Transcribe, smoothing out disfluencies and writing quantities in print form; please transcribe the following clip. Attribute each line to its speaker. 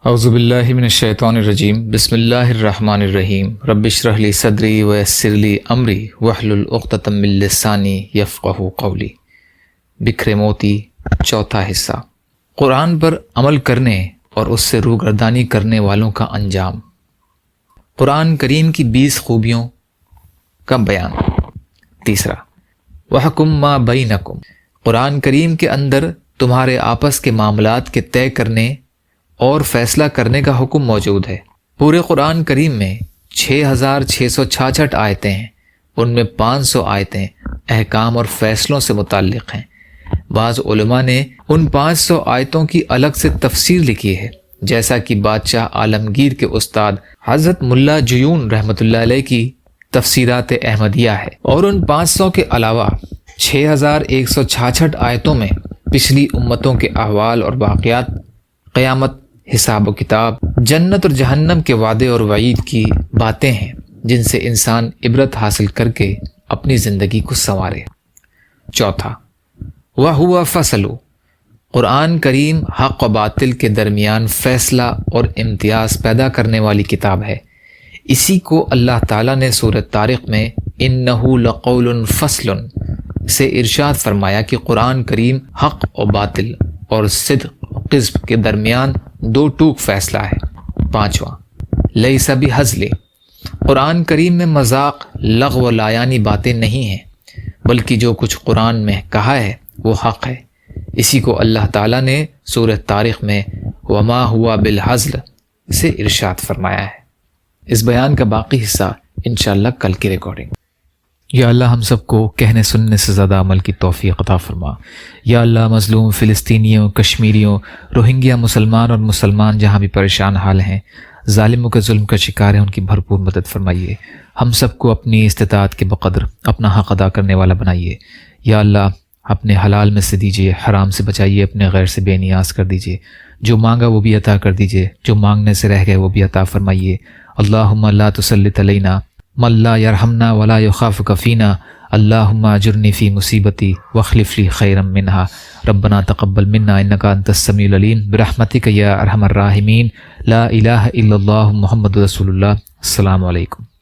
Speaker 1: اعوذ باللہ من الشیطان الرجیم بسم اللہ الرحمن الرحیم رب اشرح لی صدری ویسر لی امری واحلل عقدۃ من لسانی یفقہوا قولی۔ بکھرے موتی، چوتھا حصہ، قرآن پر عمل کرنے اور اس سے روگردانی کرنے والوں کا انجام۔ قرآن کریم کی 20 خوبیوں کا بیان۔ تیسرا، وَحْكُم مَّا بَيْنَكُمْ، قرآن کریم کے اندر تمہارے آپس کے معاملات کے طے کرنے اور فیصلہ کرنے کا حکم موجود ہے۔ پورے قرآن کریم میں 6666 آیتیں ہیں، ان میں 500 آیتیں احکام اور فیصلوں سے متعلق ہیں۔ بعض علماء نے ان 500 آیتوں کی الگ سے تفسیر لکھی ہے، جیسا کہ بادشاہ عالمگیر کے استاد حضرت ملا جیون رحمۃ اللہ علیہ کی تفسیرات احمدیہ ہے۔ اور ان 500 کے علاوہ 6166 آیتوں میں پچھلی امتوں کے احوال اور واقعات، قیامت، حساب و کتاب، جنت اور جہنم کے وعدے اور وعید کی باتیں ہیں، جن سے انسان عبرت حاصل کر کے اپنی زندگی کو سنوارے۔ چوتھا، وَهُوَ فَصْلُ، قرآن کریم حق و باطل کے درمیان فیصلہ اور امتیاز پیدا کرنے والی کتاب ہے۔ اسی کو اللہ تعالیٰ نے سورۃ طارق میں اِنَّهُ لَقَوْلٌ فَصْلٌ سے ارشاد فرمایا کہ قرآن کریم حق و باطل اور صدق و کذب کے درمیان 2 ٹوک فیصلہ ہے۔ پانچواں، لیس بہزل، قرآن کریم میں مذاق، لغو و لایانی باتیں نہیں ہیں، بلکہ جو کچھ قرآن میں کہا ہے وہ حق ہے۔ اسی کو اللہ تعالیٰ نے سورۃ طارق میں وما ہوا بالہزل سے ارشاد فرمایا ہے۔ اس بیان کا باقی حصہ انشاءاللہ کل کی ریکارڈنگ۔ یا اللہ ہم سب کو کہنے سننے سے زیادہ عمل کی توفیق عطا فرما۔ یا اللہ مظلوم فلسطینیوں، کشمیریوں، روہنگیا مسلمان اور مسلمان جہاں بھی پریشان حال ہیں، ظالموں کے ظلم کا شکار ہیں، ان کی بھرپور مدد فرمائیے۔ ہم سب کو اپنی استطاعت کے بقدر اپنا حق ادا کرنے والا بنائیے۔ یا اللہ اپنے حلال میں سے دیجیے، حرام سے بچائیے، اپنے غیر سے بے نیاز کر دیجیے۔ جو مانگا وہ بھی عطا کر دیجیے، جو مانگنے سے رہ گئے وہ بھی عطا فرمائیے۔ اللہم لا تسلط علینا من لا یرحمنا ولا یخافک فینا، اللہم اجرنی فی مصیبتی واخلف لی خیرا منہا، ربنا تقبل منا انک انت السمیع العلیم، برحمتک یا ارحم الراحمین، لا الہ الا اللہ محمد رسول اللہ۔ السلام علیکم۔